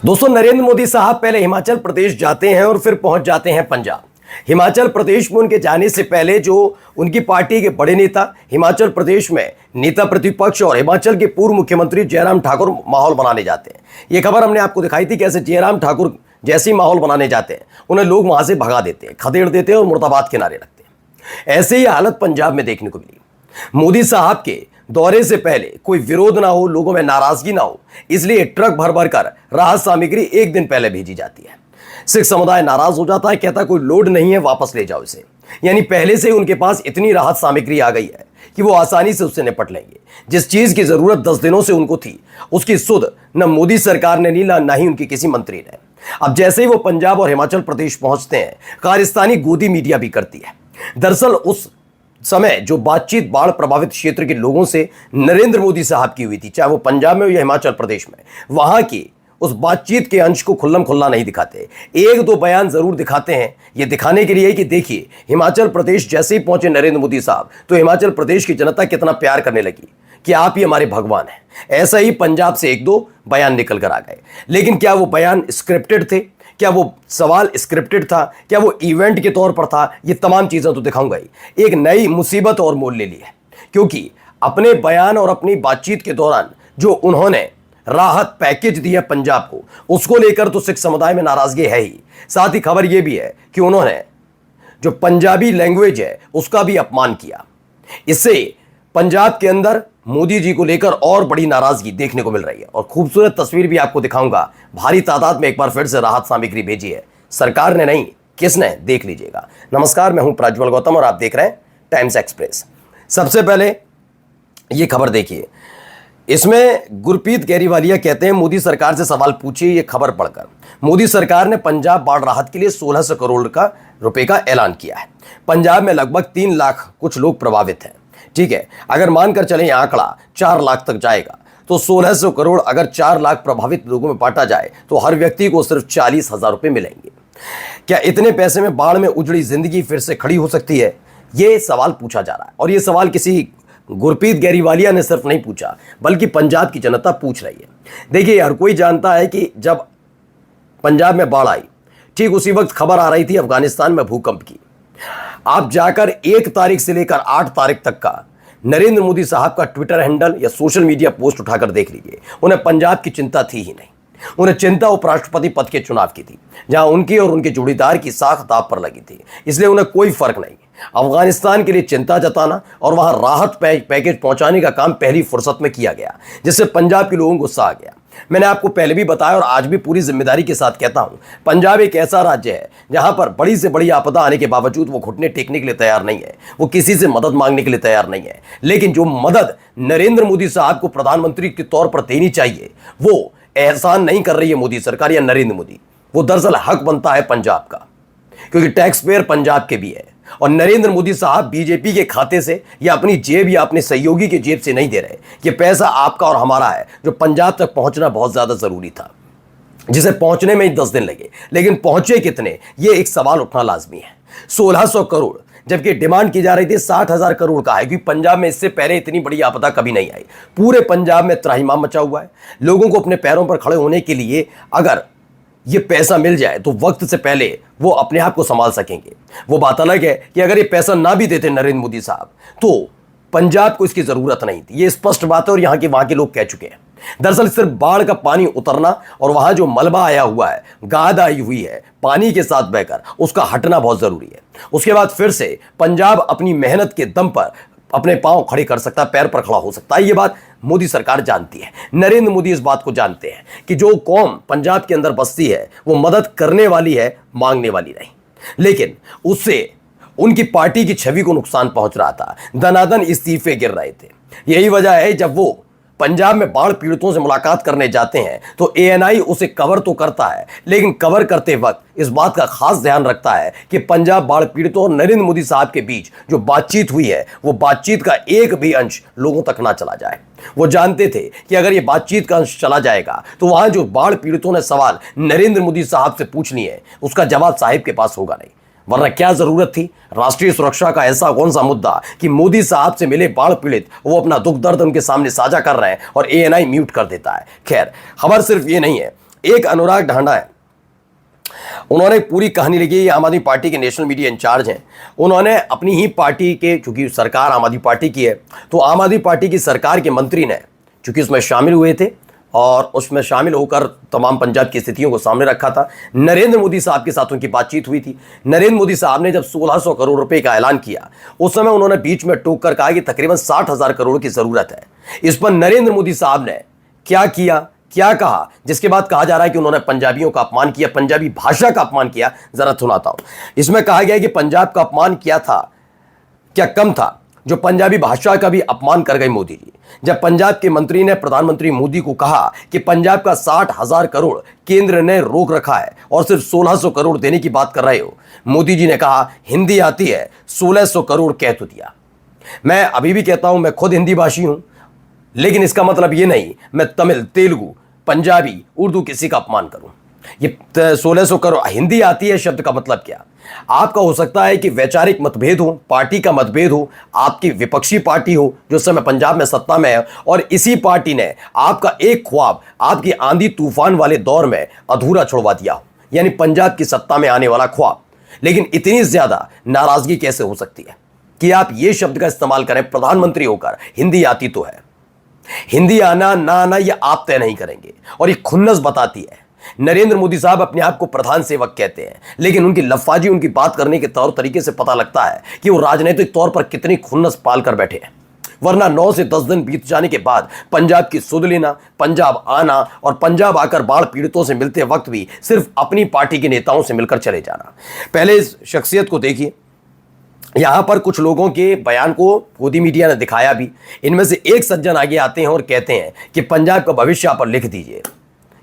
दोस्तों, नरेंद्र मोदी साहब पहले हिमाचल प्रदेश जाते हैं और फिर पहुंच जाते हैं पंजाब। हिमाचल प्रदेश में उनके जाने से पहले जो उनकी पार्टी के बड़े नेता हिमाचल प्रदेश में नेता प्रतिपक्ष और हिमाचल के पूर्व मुख्यमंत्री जयराम ठाकुर माहौल बनाने जाते हैं। ये खबर हमने आपको दिखाई थी कैसे जयराम ठाकुर जैसे ही माहौल बनाने जाते हैं उन्हें लोग वहां से भगा देते हैं, खदेड़ देते हैं और मुर्दाबाद के नारे लगते हैं। ऐसे ही हालत पंजाब में देखने को मिली। मोदी साहब के दौरे से पहले कोई विरोध ना हो, लोगों में नाराजगी ना हो, इसलिए ट्रक भर भर कर राहत सामग्री एक दिन पहले भेजी जाती है। सिख समुदाय नाराज हो जाता है, कहता कोई लोड नहीं है, वापस ले जाओ इसे। यानी पहले से उनके पास इतनी राहत सामग्री आ गई है कि वो आसानी से उससे निपट लेंगे। जिस चीज की जरूरत 10 दिनों से उनको थी, उसकी सुध न मोदी सरकार ने ली, ना ही उनके किसी मंत्री ने। अब जैसे ही वो पंजाब और हिमाचल प्रदेश पहुंचते हैं, खालिस्तानी गोदी मीडिया भी करती है। दरअसल उस समय जो बातचीत बाढ़ प्रभावित क्षेत्र के लोगों से नरेंद्र मोदी साहब की हुई थी, चाहे वो पंजाब में हो या हिमाचल प्रदेश में, वहां की उस बातचीत के अंश को खुल्लम खुल्ला नहीं दिखाते। एक दो बयान जरूर दिखाते हैं, ये दिखाने के लिए कि देखिए हिमाचल प्रदेश जैसे ही पहुंचे नरेंद्र मोदी साहब तो हिमाचल प्रदेश की जनता कितना प्यार करने लगी कि आप ही हमारे भगवान हैं। ऐसा ही पंजाब से एक दो बयान निकल कर आ गए। लेकिन क्या वो बयान स्क्रिप्टेड थे? क्या वो सवाल स्क्रिप्टेड था? क्या वो इवेंट के तौर पर था? ये तमाम चीजें तो दिखाऊंगा ही। एक नई मुसीबत और मोल ले ली है, क्योंकि अपने बयान और अपनी बातचीत के दौरान जो उन्होंने राहत पैकेज दिया पंजाब को, उसको लेकर तो सिख समुदाय में नाराजगी है ही। साथ ही खबर यह भी है कि उन्होंने जो पंजाबी लैंग्वेज है उसका भी अपमान किया। इससे पंजाब के अंदर मोदी जी को लेकर और बड़ी नाराजगी देखने को मिल रही है। और खूबसूरत तस्वीर भी आपको दिखाऊंगा। भारी तादाद में एक बार फिर से राहत सामग्री भेजी है, सरकार ने नहीं, किसने, देख लीजिएगा। नमस्कार, मैं हूं प्रज्वल गौतम और आप देख रहे हैं टाइम्स एक्सप्रेस। सबसे पहले ये खबर देखिए। इसमें गुरप्रीत गैरीवालिया कहते हैं मोदी सरकार से सवाल पूछिए। ये खबर पढ़कर मोदी सरकार ने पंजाब बाढ़ राहत के लिए 1600 करोड़ रुपए का ऐलान किया है। पंजाब में लगभग 3 लाख कुछ लोग प्रभावित हैं। ठीक है, अगर मानकर चलें आंकड़ा 4 लाख तक जाएगा तो 1600 करोड़ अगर 4 लाख प्रभावित लोगों में बांटा जाए तो हर व्यक्ति को सिर्फ 40,000 रुपए मिलेंगे। क्या इतने पैसे में बाढ़ में उजड़ी जिंदगी फिर से खड़ी हो सकती है? ये सवाल पूछा जा रहा है। और ये सवाल किसी गुरप्रीत गैरीवालिया ने सिर्फ नहीं पूछा, बल्कि पंजाब की जनता पूछ रही है। देखिए, हर कोई जानता है कि जब पंजाब में बाढ़ आई, ठीक उसी वक्त खबर आ रही थी अफगानिस्तान में भूकंप की। आप जाकर 1 तारीख से लेकर 8 तारीख तक का नरेंद्र मोदी साहब का ट्विटर हैंडल या सोशल मीडिया पोस्ट उठाकर देख लीजिए। उन्हें पंजाब की चिंता थी ही नहीं। उन्हें चिंता उपराष्ट्रपति पद के चुनाव की थी, जहां उनकी और उनके जोड़ीदार की साख दांव पर लगी थी। इसलिए उन्हें कोई फर्क नहीं। अफगानिस्तान के लिए चिंता जताना और वहां राहत पैकेज पहुंचाने का काम पहली फुर्सत में किया गया, जिससे पंजाब के लोगों को गुस्सा आ गया। मैंने आपको पहले भी बताया और आज भी पूरी जिम्मेदारी के साथ कहता हूं, पंजाब एक ऐसा राज्य है जहां पर बड़ी से बड़ी आपदा आने के बावजूद वो घुटने टेकने के लिए तैयार नहीं है, वो किसी से मदद मांगने के लिए तैयार नहीं है। लेकिन जो मदद नरेंद्र मोदी साहब को प्रधानमंत्री के तौर पर देनी चाहिए, वो एहसान नहीं कर रही है मोदी सरकार या नरेंद्र मोदी। वो दरअसल हक बनता है पंजाब का, क्योंकि टैक्स पेयर पंजाब के भी है। और नरेंद्र मोदी साहब बीजेपी के खाते से या अपनी जेब या अपने सहयोगी के जेब से नहीं दे रहे। ये पैसा आपका और हमारा है, जो पंजाब तक पहुंचना बहुत ज्यादा जरूरी था, जिसे पहुंचने में ही 10 दिन लगे। लेकिन पहुंचे कितने, ये एक सवाल उठना लाजमी है। 1600 करोड़, जबकि डिमांड की जा रही थी 60,000 करोड़ का है, क्योंकि पंजाब में इससे पहले इतनी बड़ी आपदा कभी नहीं आई। पूरे पंजाब में त्राहिमाम मचा हुआ है। लोगों को अपने पैरों पर खड़े होने के लिए अगर ये पैसा मिल जाए तो वक्त से पहले वो अपने आप को संभाल सकेंगे। वो बात अलग है कि अगर ये पैसा ना भी देते नरेंद्र मोदी साहब तो पंजाब को इसकी जरूरत नहीं थी। ये स्पष्ट बात है और यहाँ के वहां के लोग कह चुके हैं। दरअसल सिर्फ बाढ़ का पानी उतरना और वहां जो मलबा आया हुआ है, गाद आई हुई है पानी के साथ बहकर, उसका हटना बहुत जरूरी है। उसके बाद फिर से पंजाब अपनी मेहनत के दम पर अपने पांव खड़े कर सकता है, पैर पर खड़ा हो सकता है। ये बात मोदी सरकार जानती है। नरेंद्र मोदी इस बात को जानते हैं कि जो कौम पंजाब के अंदर बसती है वो मदद करने वाली है, मांगने वाली नहीं। लेकिन उससे उनकी पार्टी की छवि को नुकसान पहुंच रहा था। दनादन इस्तीफे गिर रहे थे। यही वजह है जब वो पंजाब में बाढ़ पीड़ितों से मुलाकात करने जाते हैं तो एएनआई उसे कवर तो करता है, लेकिन कवर करते वक्त इस बात का खास ध्यान रखता है कि पंजाब बाढ़ पीड़ितों और नरेंद्र मोदी साहब के बीच जो बातचीत हुई है, वो बातचीत का एक भी अंश लोगों तक ना चला जाए। वो जानते थे कि अगर ये बातचीत का अंश चला जाएगा तो वहां जो बाढ़ पीड़ितों ने सवाल नरेंद्र मोदी साहब से पूछनी है, उसका जवाब साहिब के पास होगा नहीं। वरना क्या जरूरत थी? राष्ट्रीय सुरक्षा का ऐसा कौन सा मुद्दा कि मोदी साहब से मिले बाढ़ पीड़ित वो अपना दुख दर्द उनके सामने साझा कर रहे हैं और एएनआई म्यूट कर देता है। खैर, खबर सिर्फ ये नहीं है। एक अनुराग ढांडा है, उन्होंने पूरी कहानी लिखी। ये आम आदमी पार्टी के नेशनल मीडिया इंचार्ज हैं। उन्होंने अपनी ही पार्टी के, चूंकि सरकार आम आदमी पार्टी की है, तो आम आदमी पार्टी की सरकार के मंत्री ने चूंकि उसमें शामिल हुए थे और उसमें शामिल होकर तमाम पंजाब की स्थितियों को सामने रखा था। नरेंद्र मोदी साहब के साथ उनकी बातचीत हुई थी। नरेंद्र मोदी साहब ने जब 1600 करोड़ रुपए का ऐलान किया, उस समय उन्होंने बीच में टोक कर कहा कि तकरीबन 60,000 करोड़ की जरूरत है। इस पर नरेंद्र मोदी साहब ने क्या किया, क्या कहा, जिसके बाद कहा जा रहा है कि उन्होंने पंजाबियों का अपमान किया, पंजाबी भाषा का अपमान किया। जरा सुनाता हूं। इसमें कहा गया कि पंजाब का अपमान किया था, क्या कम था जो पंजाबी भाषा का भी अपमान कर गए मोदी जी। जब पंजाब के मंत्री ने प्रधानमंत्री मोदी को कहा कि पंजाब का 60,000 करोड़ केंद्र ने रोक रखा है और सिर्फ 1600 करोड़ देने की बात कर रहे हो, मोदी जी ने कहा हिंदी आती है, 1600 करोड़ कह तो दिया। मैं अभी भी कहता हूं, मैं खुद हिंदी भाषी हूं, लेकिन इसका मतलब यह नहीं मैं तमिल, तेलुगु, पंजाबी, उर्दू किसी का अपमान करूं। ये 1600 करोड़ हिंदी आती है शब्द का मतलब क्या? आपका हो सकता है कि वैचारिक मतभेद हो, पार्टी का मतभेद हो, आपकी विपक्षी पार्टी हो जो इस समय पंजाब में सत्ता में है, और इसी पार्टी ने आपका एक ख्वाब आपकी आंधी तूफान वाले दौर में अधूरा छुड़वा दिया हो, यानी पंजाब की सत्ता में आने वाला ख्वाब। लेकिन इतनी ज्यादा नाराजगी कैसे हो सकती है कि आप ये शब्द का इस्तेमाल करें प्रधानमंत्री होकर? हिंदी आती तो है, हिंदी आना ना आना ये आप तय नहीं करेंगे, और ये खुन्नस बताती है। नरेंद्र मोदी साहब अपने आप को प्रधान सेवक कहते हैं, लेकिन उनकी लफ्फाजी, उनकी बात करने के तौर तरीके से पता लगता है कि वो राजनीतिक तौर पर कितनी खुन्नस पाल कर बैठे हैं। वरना 9 से 10 दिन बीत जाने के बाद पंजाब की सुध लेना, पंजाब आना और पंजाब आकर बाढ़ पीड़ितों से मिलते वक्त भी सिर्फ अपनी पार्टी के नेताओं से मिलकर चले जाना। पहले इस शख्सियत को देखिए। यहां पर कुछ लोगों के बयान को गोदी मीडिया ने दिखाया भी। इनमें से एक सज्जन आगे आते हैं और कहते हैं कि पंजाब का भविष्य आप पर लिख दीजिए,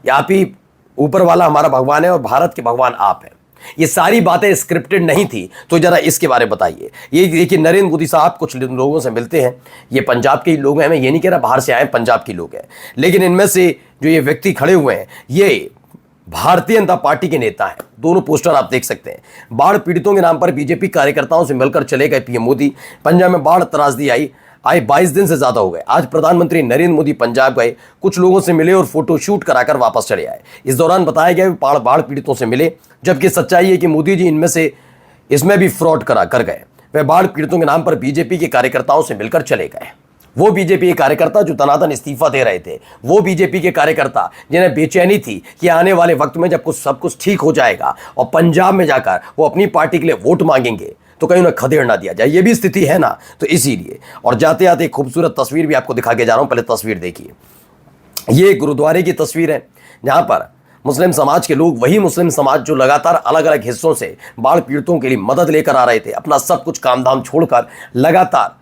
या आप ही ऊपर वाला हमारा भगवान है और भारत के भगवान आप हैं। ये सारी बातें स्क्रिप्टेड नहीं थी, तो जरा इसके बारे में बताइए। ये देखिए, नरेंद्र मोदी साहब कुछ लोगों से मिलते हैं, ये पंजाब के ही लोग हैं, मैं ये नहीं कह रहा बाहर से आए, पंजाब के लोग हैं, लेकिन इनमें से जो ये व्यक्ति खड़े हुए हैं ये भारतीय जनता पार्टी के नेता हैं। दोनों पोस्टर आप देख सकते हैं। बाढ़ पीड़ितों के नाम पर बीजेपी कार्यकर्ताओं से मिलकर चले गए पीएम मोदी। पंजाब में बाढ़ त्रासदी आए 22 दिन से ज्यादा हो गए। आज प्रधानमंत्री नरेंद्र मोदी पंजाब गए, कुछ लोगों से मिले और फोटो शूट कराकर वापस चले आए। इस दौरान बताया गया बाढ़ पीड़ितों से मिले, जबकि सच्चाई है कि मोदी जी इसमें भी फ्रॉड कर गए। वे बाढ़ पीड़ितों के नाम पर बीजेपी के कार्यकर्ताओं से मिलकर चले गए। वो बीजेपी के कार्यकर्ता जो दनादन इस्तीफा दे रहे थे, वो बीजेपी के कार्यकर्ता जिन्हें बेचैनी थी कि आने वाले वक्त में जब सब कुछ ठीक हो जाएगा और पंजाब में जाकर वो अपनी पार्टी के लिए वोट मांगेंगे तो कहीं उन्हें खदेड़ ना दिया जाए, ये भी स्थिति है ना। तो इसीलिए, और जाते जाते एक खूबसूरत तस्वीर भी आपको दिखा के जा रहा हूं। पहले तस्वीर देखिए, ये गुरुद्वारे की तस्वीर है जहां पर मुस्लिम समाज के लोग, वही मुस्लिम समाज जो लगातार अलग अलग हिस्सों से बाढ़ पीड़ितों के लिए मदद लेकर आ रहे थे, अपना सब कुछ काम धाम छोड़कर लगातार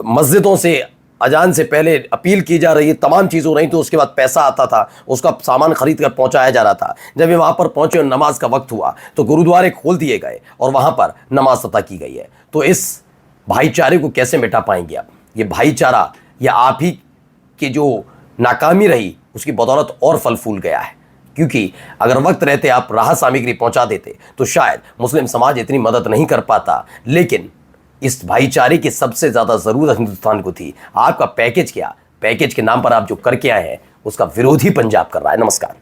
मस्जिदों से अजान से पहले अपील की जा रही है, तमाम चीज़ हो रही थी, उसके बाद पैसा आता था, उसका सामान खरीद कर पहुंचाया जा रहा था। जब ये वहाँ पर पहुंचे और नमाज का वक्त हुआ तो गुरुद्वारे खोल दिए गए और वहाँ पर नमाज अता की गई है। तो इस भाईचारे को कैसे मिटा पाएंगे आप? ये भाईचारा या आप ही की जो नाकामी रही उसकी बदौलत और फल फूल गया है, क्योंकि अगर वक्त रहते आप राहत सामग्री पहुँचा देते तो शायद मुस्लिम समाज इतनी मदद नहीं कर पाता। लेकिन इस भाईचारे की सबसे ज्यादा जरूरत हिंदुस्तान को थी। आपका पैकेज क्या, पैकेज के नाम पर आप जो करके आए हैं उसका विरोध ही पंजाब कर रहा है। नमस्कार।